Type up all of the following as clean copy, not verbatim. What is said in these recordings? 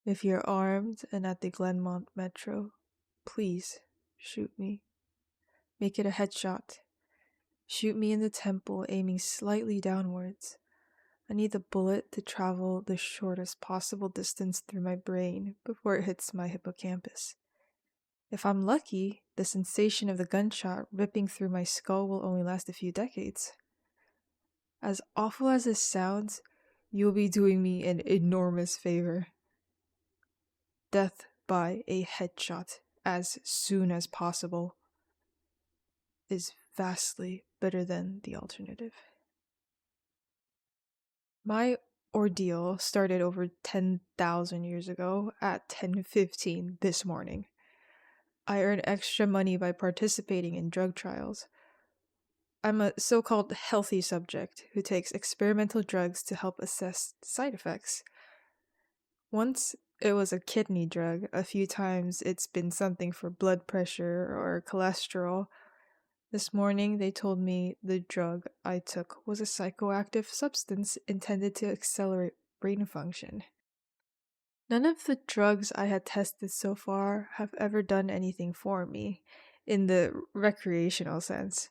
If you're armed and at the Glenmont Metro, please shoot me. Make it a headshot. Shoot me in the temple, aiming slightly downwards. I need the bullet to travel the shortest possible distance through my brain before it hits my hippocampus. If I'm lucky, the sensation of the gunshot ripping through my skull will only last a few decades. As awful as this sounds, you'll be doing me an enormous favor. Death by a headshot as soon as possible is vastly better than the alternative. My ordeal started over 10,000 years ago at 10:15 this morning. I earn extra money by participating in drug trials. I'm a so-called healthy subject who takes experimental drugs to help assess side effects. Once it was a kidney drug, a few times it's been something for blood pressure or cholesterol. This morning they told me the drug I took was a psychoactive substance intended to accelerate brain function. None of the drugs I had tested so far have ever done anything for me, in the recreational sense.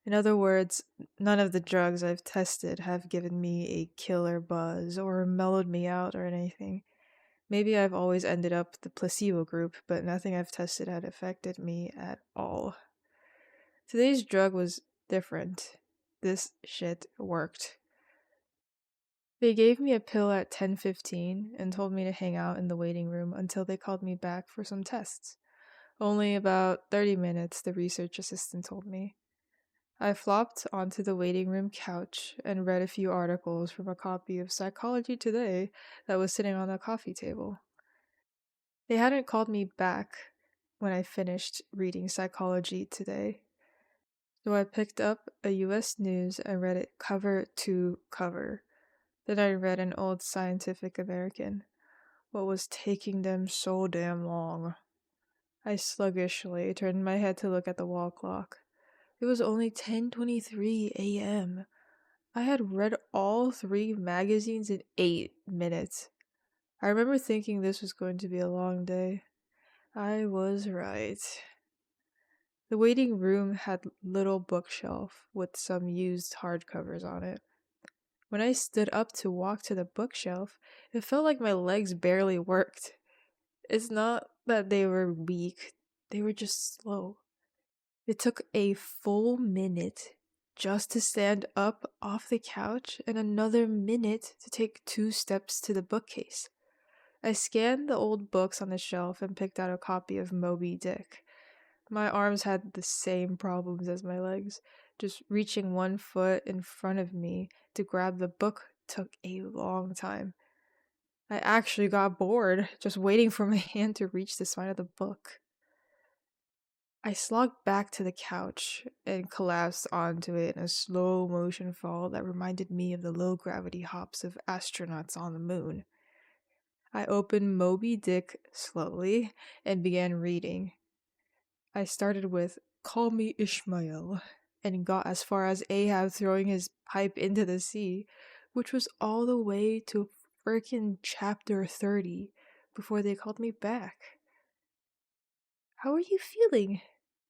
In other words, none of the drugs I've tested have given me a killer buzz or mellowed me out or anything. Maybe I've always ended up the placebo group, but nothing I've tested had affected me at all. Today's drug was different. This shit worked. They gave me a pill at 10:15 and told me to hang out in the waiting room until they called me back for some tests. Only about 30 minutes, the research assistant told me. I flopped onto the waiting room couch and read a few articles from a copy of Psychology Today that was sitting on the coffee table. They hadn't called me back when I finished reading Psychology Today. So I picked up a US News and read it cover to cover. Then I read an old Scientific American. What was taking them so damn long? I sluggishly turned my head to look at the wall clock. It was only 10:23 a.m. I had read all 3 magazines in 8 minutes. I remember thinking this was going to be a long day. I was right. The waiting room had a little bookshelf with some used hardcovers on it. When I stood up to walk to the bookshelf, it felt like my legs barely worked. It's not that they were weak, they were just slow. It took a full minute just to stand up off the couch and another minute to take 2 steps to the bookcase. I scanned the old books on the shelf and picked out a copy of Moby Dick. My arms had the same problems as my legs. Just reaching one foot in front of me to grab the book took a long time. I actually got bored just waiting for my hand to reach the spine of the book. I slogged back to the couch and collapsed onto it in a slow motion fall that reminded me of the low gravity hops of astronauts on the moon. I opened Moby Dick slowly and began reading. I started with "Call me Ishmael" and got as far as Ahab throwing his pipe into the sea, which was all the way to frickin' chapter 30 before they called me back. "How are you feeling?"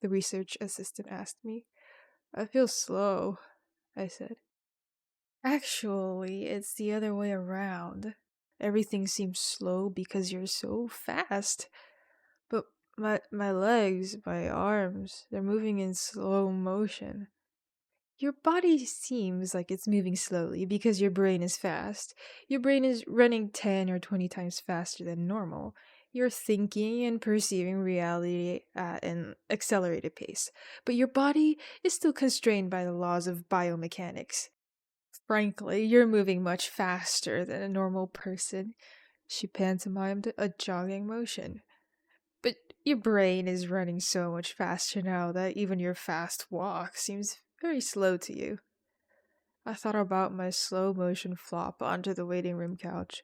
the research assistant asked me. "I feel slow," I said. "Actually, it's the other way around. Everything seems slow because you're so fast. But my legs, my arms, they're moving in slow motion." "Your body seems like it's moving slowly because your brain is fast. Your brain is running 10 or 20 times faster than normal. You're thinking and perceiving reality at an accelerated pace. But your body is still constrained by the laws of biomechanics. Frankly, you're moving much faster than a normal person." She pantomimed a jogging motion. "But your brain is running so much faster now that even your fast walk seems very slow to you." I thought about my slow motion flop onto the waiting room couch.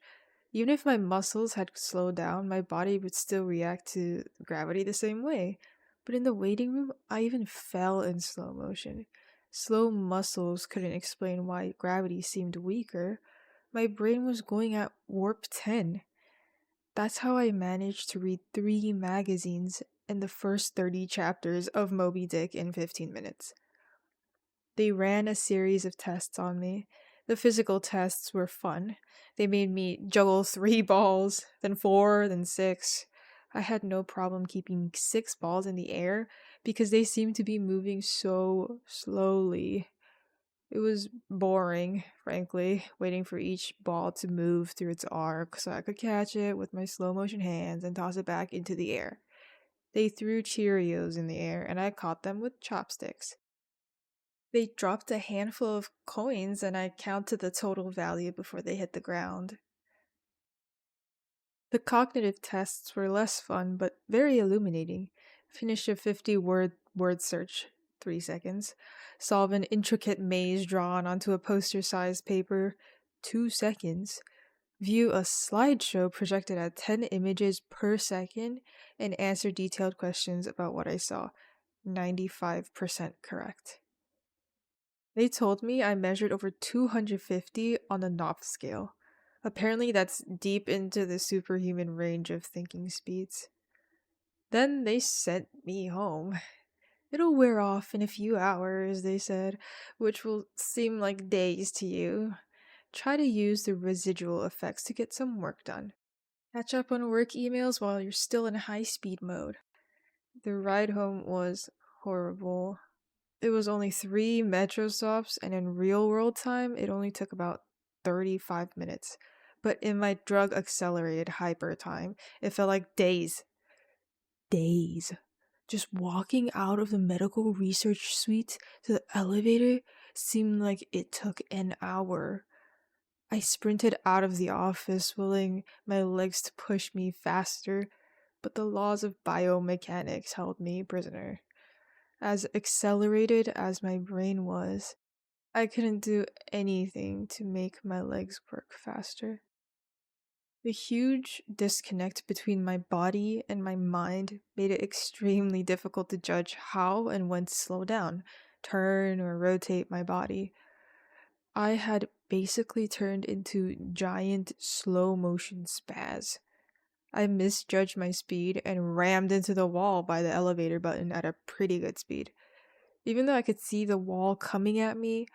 Even if my muscles had slowed down, my body would still react to gravity the same way. But in the waiting room, I even fell in slow motion. Slow muscles couldn't explain why gravity seemed weaker. My brain was going at warp 10. That's how I managed to read 3 magazines and the first 30 chapters of Moby Dick in 15 minutes. They ran a series of tests on me. The physical tests were fun. They made me juggle 3 balls, then 4, then 6. I had no problem keeping 6 balls in the air because they seemed to be moving so slowly. It was boring, frankly, waiting for each ball to move through its arc so I could catch it with my slow motion hands and toss it back into the air. They threw Cheerios in the air and I caught them with chopsticks. They dropped a handful of coins and I counted the total value before they hit the ground. The cognitive tests were less fun but very illuminating. Finish a 50-word search, 3 seconds. Solve an intricate maze drawn onto a poster-sized paper, 2 seconds. View a slideshow projected at 10 images per second and answer detailed questions about what I saw. 95% correct. They told me I measured over 250 on the Knopf scale. Apparently, that's deep into the superhuman range of thinking speeds. Then they sent me home. It'll wear off in a few hours, they said, which will seem like days to you. Try to use the residual effects to get some work done. Catch up on work emails while you're still in high speed mode. The ride home was horrible. It was only 3 metro stops, and in real world time, it only took about 35 minutes. But in my drug accelerated hyper time, it felt like days. Days. Just walking out of the medical research suite to the elevator seemed like it took an hour. I sprinted out of the office, willing my legs to push me faster, but the laws of biomechanics held me prisoner. As accelerated as my brain was, I couldn't do anything to make my legs work faster. The huge disconnect between my body and my mind made it extremely difficult to judge how and when to slow down, turn, or rotate my body. I had basically turned into giant slow motion spaz. I misjudged my speed and rammed into the wall by the elevator button at a pretty good speed. Even though I could see the wall coming at me,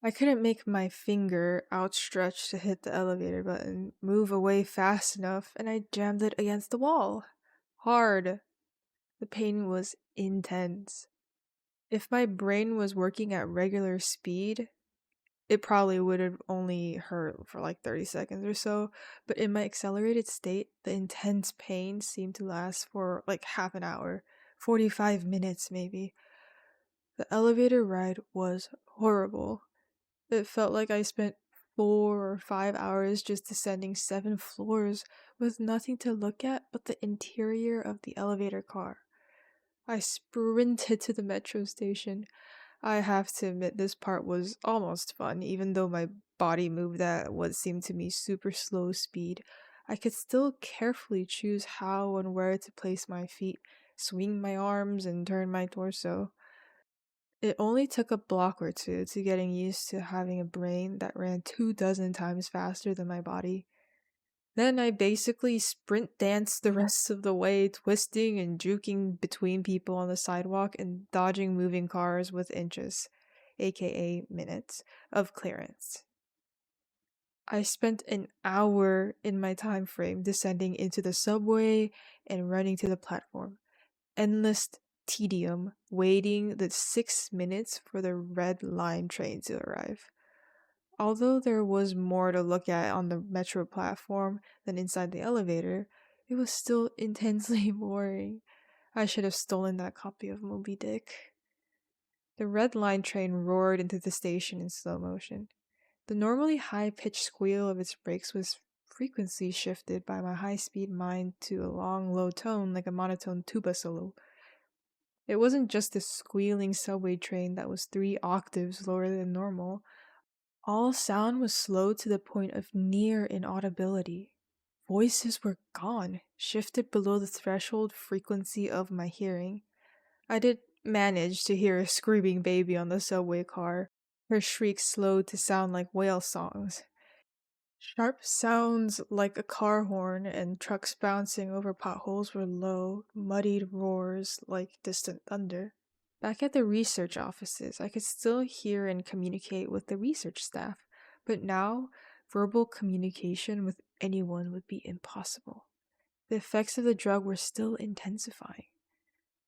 I couldn't make my finger outstretched to hit the elevator button move away fast enough, and I jammed it against the wall. Hard. The pain was intense. If my brain was working at regular speed, it probably would have only hurt for like 30 seconds or so, but in my accelerated state, the intense pain seemed to last for like half an hour, 45 minutes maybe. The elevator ride was horrible. It felt like I spent 4 or 5 hours just descending 7 floors with nothing to look at but the interior of the elevator car. I sprinted to the metro station. I have to admit this part was almost fun, even though my body moved at what seemed to me super slow speed. I could still carefully choose how and where to place my feet, swing my arms, and turn my torso. It only took a block or two to getting used to having a brain that ran 24 times faster than my body. Then I basically sprint danced the rest of the way, twisting and juking between people on the sidewalk and dodging moving cars with inches, aka minutes, of clearance. I spent an hour in my time frame descending into the subway and running to the platform. Endless tedium waiting the 6 minutes for the red line train to arrive. Although there was more to look at on the metro platform than inside the elevator, it was still intensely boring. I should have stolen that copy of Moby Dick. The red line train roared into the station in slow motion. The normally high-pitched squeal of its brakes was frequency shifted by my high-speed mind to a long, low tone like a monotone tuba solo. It wasn't just a squealing subway train that was 3 octaves lower than normal. All sound was slowed to the point of near inaudibility. Voices were gone, shifted below the threshold frequency of my hearing. I did manage to hear a screaming baby on the subway car, her shrieks slowed to sound like whale songs. Sharp sounds like a car horn and trucks bouncing over potholes were low, muddied roars like distant thunder. Back at the research offices, I could still hear and communicate with the research staff, but now verbal communication with anyone would be impossible. The effects of the drug were still intensifying.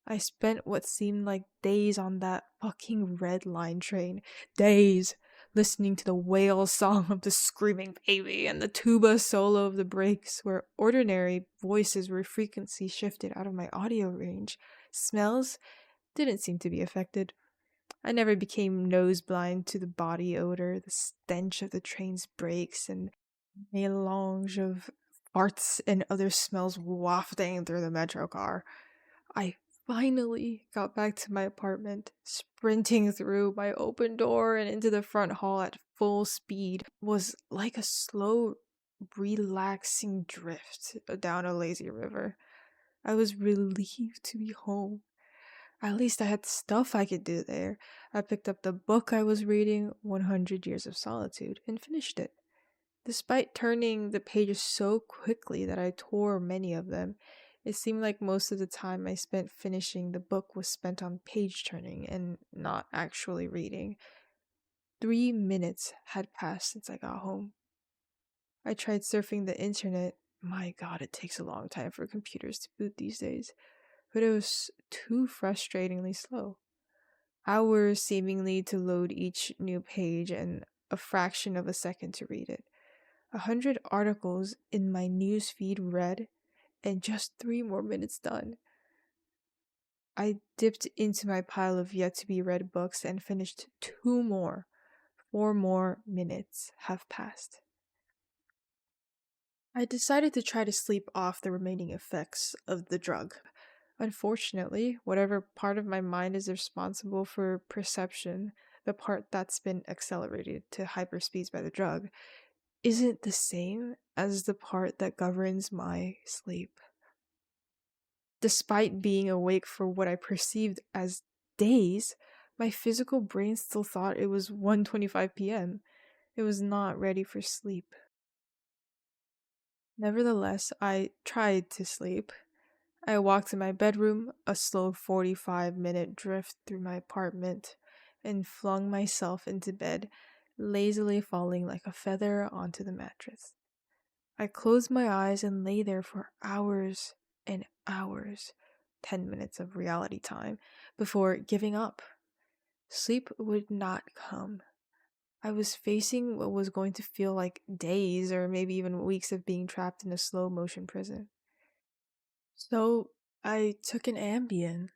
I spent what seemed like days on that fucking red line train. Days listening to the wail song of the screaming baby and the tuba solo of the brakes, where ordinary voices were frequency shifted out of my audio range. Smells didn't seem to be affected. I never became nose blind to the body odor, the stench of the train's brakes, and melange of farts and other smells wafting through the metro car. I finally got back to my apartment, sprinting through my open door and into the front hall at full speed. It was like a slow, relaxing drift down a lazy river. I was relieved to be home. At least I had stuff I could do there. I picked up the book I was reading, 100 Years of Solitude, and finished it. Despite turning the pages so quickly that I tore many of them, it seemed like most of the time I spent finishing the book was spent on page turning and not actually reading. 3 minutes had passed since I got home. I tried surfing the internet. My god, it takes a long time for computers to boot these days, but it was too frustratingly slow. Hours seemingly to load each new page and a fraction of a second to read it. 100 articles in my newsfeed read, and just 3 more minutes done. I dipped into my pile of yet to be read books and finished two more. 4 more minutes have passed. I decided to try to sleep off the remaining effects of the drug. Unfortunately, whatever part of my mind is responsible for perception, the part that's been accelerated to hyperspeeds by the drug, isn't the same as the part that governs my sleep. Despite being awake for what I perceived as days, my physical brain still thought it was 1:25 p.m. It was not ready for sleep. Nevertheless, I tried to sleep. I walked to my bedroom, a slow 45-minute drift through my apartment, and flung myself into bed, lazily falling like a feather onto the mattress. I closed my eyes and lay there for hours and hours, 10 minutes of reality time, before giving up. Sleep would not come. I was facing what was going to feel like days or maybe even weeks of being trapped in a slow motion prison. So I took an Ambien.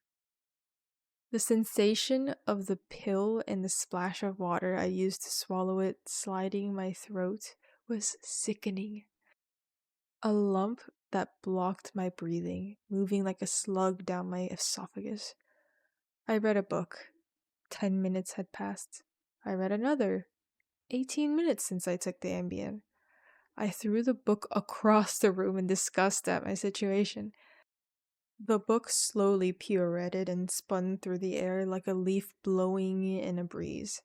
The sensation of the pill and the splash of water I used to swallow it sliding my throat was sickening. A lump that blocked my breathing, moving like a slug down my esophagus. I read a book. 10 minutes had passed. I read another. 18 minutes since I took the Ambien. I threw the book across the room in disgust at my situation. The book slowly pirouetted and spun through the air like a leaf blowing in a breeze.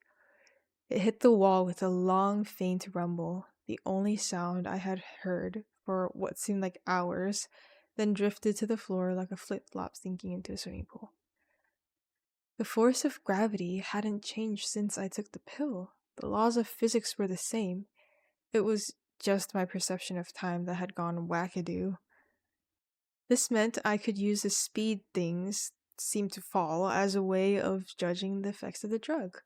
It hit the wall with a long, faint rumble, the only sound I had heard for what seemed like hours, then drifted to the floor like a flip-flop sinking into a swimming pool. The force of gravity hadn't changed since I took the pill. The laws of physics were the same. It was just my perception of time that had gone wackadoo. This meant I could use the speed things seemed to fall as a way of judging the effects of the drug.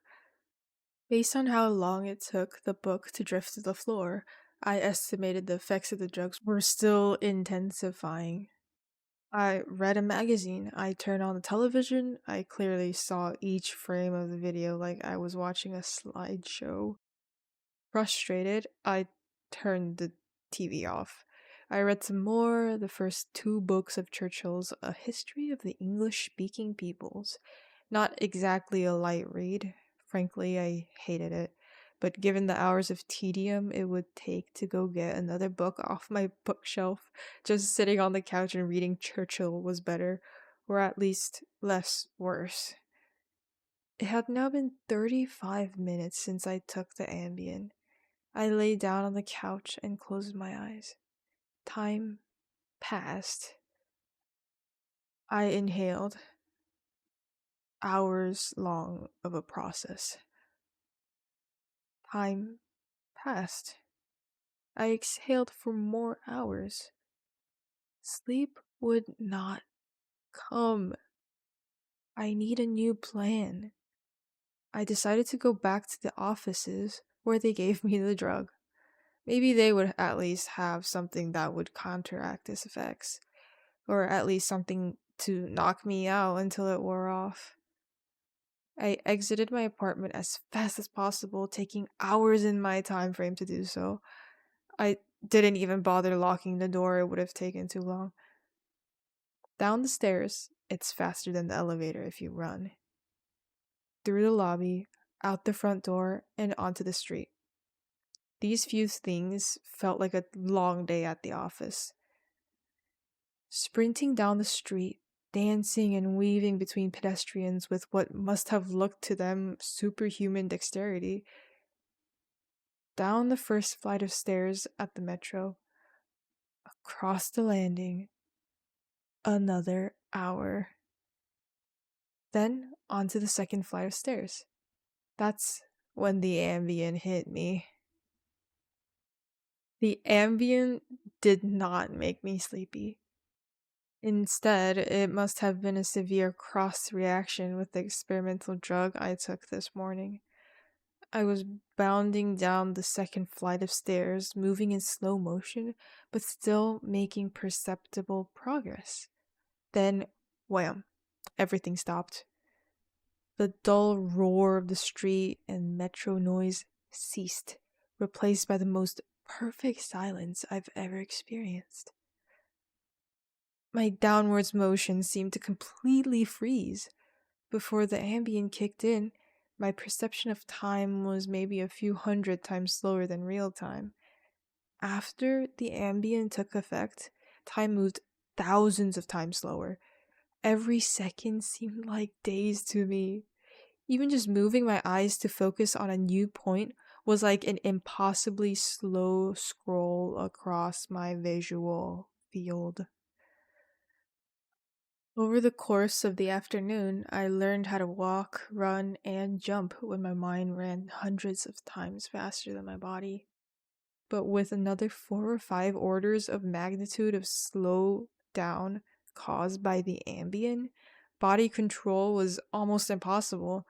Based on how long it took the book to drift to the floor, I estimated the effects of the drugs were still intensifying. I read a magazine. I turned on the television. I clearly saw each frame of the video like I was watching a slideshow. Frustrated, I turned the TV off. I read some more, the first two books of Churchill's A History of the English-Speaking Peoples. Not exactly a light read. Frankly, I hated it. But given the hours of tedium it would take to go get another book off my bookshelf, just sitting on the couch and reading Churchill was better, or at least less worse. It had now been 35 minutes since I took the Ambien. I lay down on the couch and closed my eyes. Time passed. I inhaled. Hours long of a process. Time passed. I exhaled for more hours. Sleep would not come. I need a new plan. I decided to go back to the offices where they gave me the drug. Maybe they would at least have something that would counteract its effects, or at least something to knock me out until it wore off. I exited my apartment as fast as possible, taking hours in my time frame to do so. I didn't even bother locking the door, it would have taken too long. Down the stairs, it's faster than the elevator if you run. Through the lobby, out the front door, and onto the street. These few things felt like a long day at the office. Sprinting down the street, dancing and weaving between pedestrians with what must have looked to them superhuman dexterity. Down the first flight of stairs at the metro. Across the landing. Another hour. Then onto the second flight of stairs. That's when the Ambien hit me. The Ambien did not make me sleepy. Instead, it must have been a severe cross reaction with the experimental drug I took this morning. I was bounding down the second flight of stairs, moving in slow motion, but still making perceptible progress. Then, wham, everything stopped. The dull roar of the street and metro noise ceased, replaced by the most perfect silence I've ever experienced. My downwards motion seemed to completely freeze. Before the Ambien kicked in, my perception of time was maybe a few hundred times slower than real time. After the Ambien took effect, time moved thousands of times slower. Every second seemed like days to me. Even just moving my eyes to focus on a new point was like an impossibly slow scroll across my visual field. Over the course of the afternoon, I learned how to walk, run, and jump when my mind ran hundreds of times faster than my body. But with another 4 or 5 orders of magnitude of slow down caused by the Ambien, body control was almost impossible.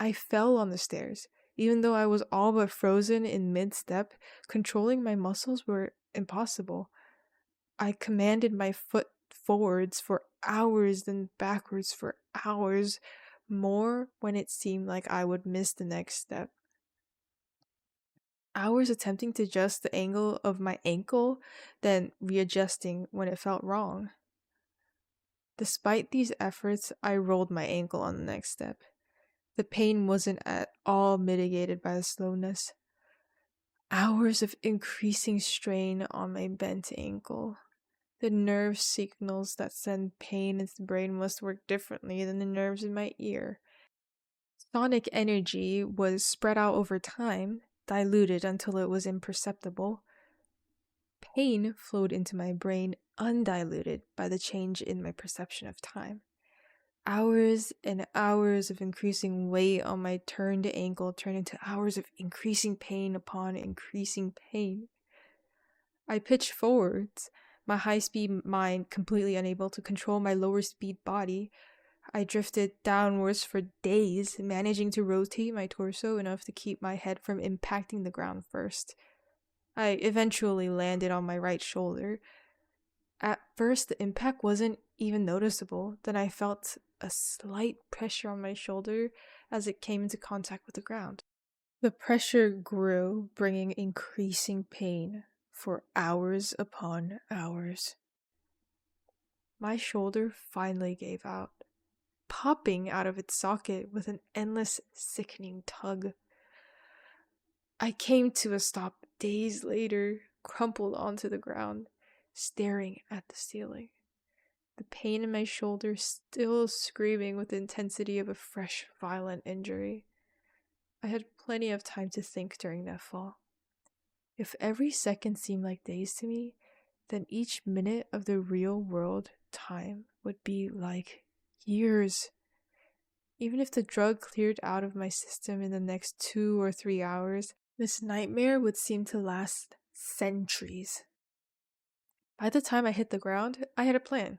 I fell on the stairs. Even though I was all but frozen in mid-step, controlling my muscles were impossible. I commanded my foot forwards for hours, then backwards for hours, more when it seemed like I would miss the next step. Hours attempting to adjust the angle of my ankle, then readjusting when it felt wrong. Despite these efforts, I rolled my ankle on the next step. The pain wasn't at all mitigated by the slowness. Hours of increasing strain on my bent ankle. The nerve signals that send pain into the brain must work differently than the nerves in my ear. Sonic energy was spread out over time, diluted until it was imperceptible. Pain flowed into my brain undiluted by the change in my perception of time. Hours and hours of increasing weight on my turned ankle turned into hours of increasing pain upon increasing pain. I pitched forwards, my high-speed mind completely unable to control my lower-speed body. I drifted downwards for days, managing to rotate my torso enough to keep my head from impacting the ground first. I eventually landed on my right shoulder. At first, the impact wasn't even noticeable. Then I felt a slight pressure on my shoulder as it came into contact with the ground. The pressure grew, bringing increasing pain for hours upon hours. My shoulder finally gave out, popping out of its socket with an endless, sickening tug. I came to a stop days later, crumpled onto the ground, staring at the ceiling. The pain in my shoulder still screaming with the intensity of a fresh, violent injury. I had plenty of time to think during that fall. If every second seemed like days to me, then each minute of the real world time would be like years. Even if the drug cleared out of my system in the next 2 or 3 hours, this nightmare would seem to last centuries. By the time I hit the ground, I had a plan.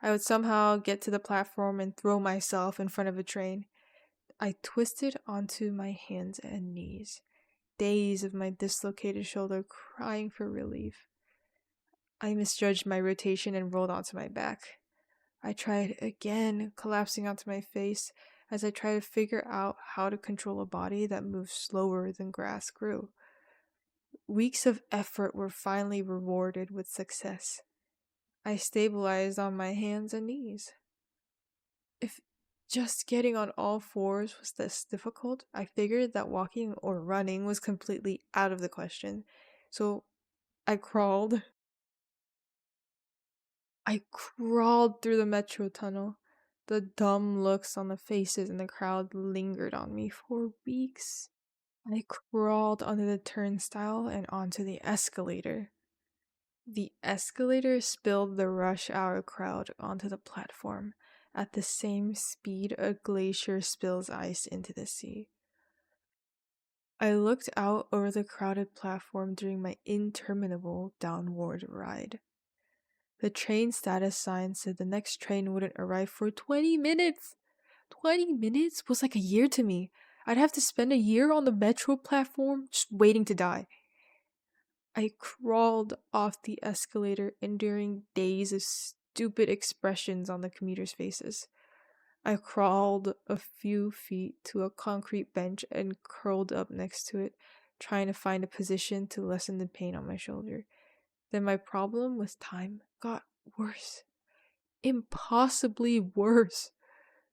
I would somehow get to the platform and throw myself in front of a train. I twisted onto my hands and knees, days of my dislocated shoulder crying for relief. I misjudged my rotation and rolled onto my back. I tried again, collapsing onto my face as I tried to figure out how to control a body that moved slower than grass grew. Weeks of effort were finally rewarded with success. I stabilized on my hands and knees. If just getting on all fours was this difficult, I figured that walking or running was completely out of the question. So I crawled. I crawled through the metro tunnel. The dumb looks on the faces in the crowd lingered on me for weeks. I crawled under the turnstile and onto the escalator. The escalator spilled the rush hour crowd onto the platform at the same speed a glacier spills ice into the sea. I looked out over the crowded platform during my interminable downward ride. The train status sign said the next train wouldn't arrive for 20 minutes. 20 minutes was like a year to me. I'd have to spend a year on the metro platform just waiting to die. I crawled off the escalator, enduring days of stupid expressions on the commuters' faces. I crawled a few feet to a concrete bench and curled up next to it, trying to find a position to lessen the pain on my shoulder. Then my problem with time got worse. Impossibly worse.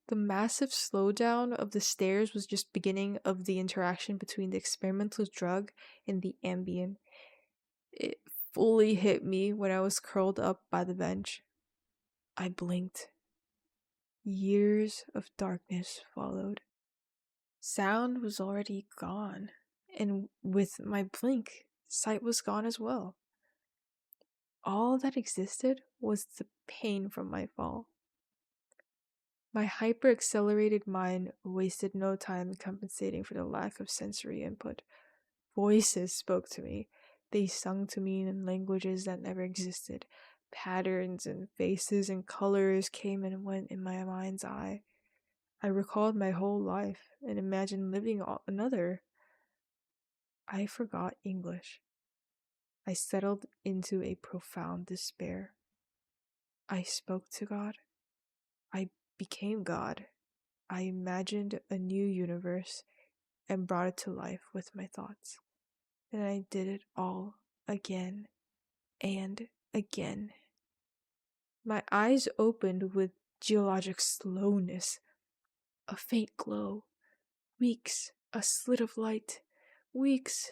The massive slowdown of the stairs was just beginning of the interaction between the experimental drug and the ambient. It fully hit me when I was curled up by the bench. I blinked. Years of darkness followed. Sound was already gone, and with my blink, sight was gone as well. All that existed was the pain from my fall. My hyper-accelerated mind wasted no time compensating for the lack of sensory input. Voices spoke to me. They sung to me in languages that never existed. Patterns and faces and colors came and went in my mind's eye. I recalled my whole life and imagined living another. I forgot English. I settled into a profound despair. I spoke to God. I became God. I imagined a new universe and brought it to life with my thoughts. And I did it all again and again. My eyes opened with geologic slowness, a faint glow, weeks, a slit of light, weeks,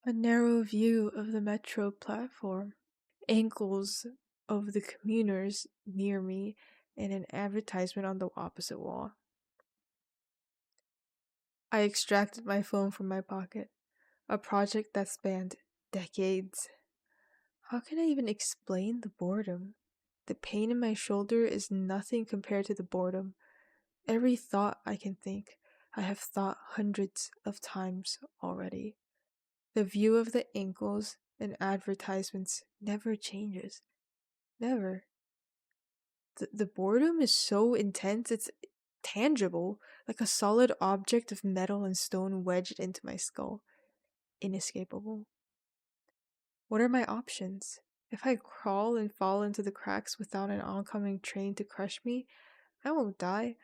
a narrow view of the metro platform, ankles of the commuters near me, and an advertisement on the opposite wall. I extracted my phone from my pocket, a project that spanned decades. How can I even explain the boredom? The pain in my shoulder is nothing compared to the boredom. Every thought I can think, I have thought hundreds of times already. The view of the ankles and advertisements never changes. Never. The boredom is so intense, it's tangible, like a solid object of metal and stone wedged into my skull. Inescapable. What are my options? If I crawl and fall into the cracks without an oncoming train to crush me, I won't die.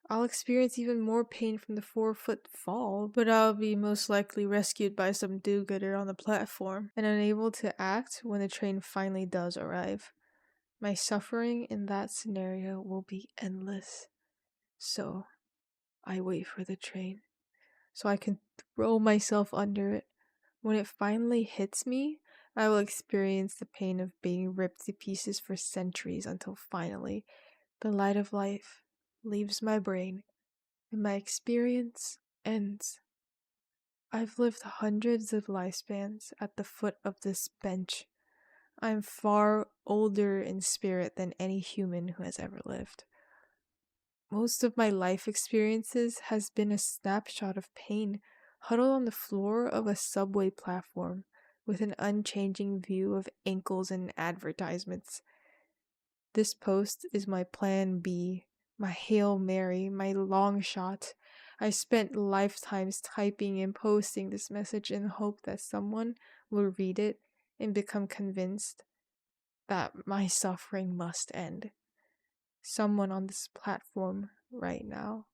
I'll experience even more pain from the 4-foot fall, but I'll be most likely rescued by some do-gooder on the platform and unable to act when the train finally does arrive. My suffering in that scenario will be endless. So, I wait for the train, so I can throw myself under it. When it finally hits me, I will experience the pain of being ripped to pieces for centuries until finally, the light of life leaves my brain and my experience ends. I've lived hundreds of lifespans at the foot of this bench. I'm far older in spirit than any human who has ever lived. Most of my life experiences has been a snapshot of pain, huddled on the floor of a subway platform with an unchanging view of ankles and advertisements. This post is my plan B, my Hail Mary, my long shot. I spent lifetimes typing and posting this message in hope that someone will read it and become convinced that my suffering must end. Someone on this platform right now.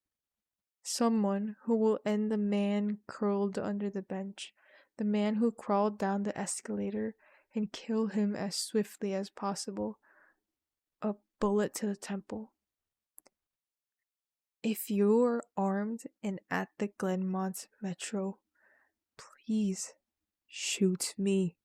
Someone who will end the man curled under the bench, the man who crawled down the escalator, and kill him as swiftly as possible. A bullet to the temple. If you're armed and at the Glenmont Metro, please shoot me.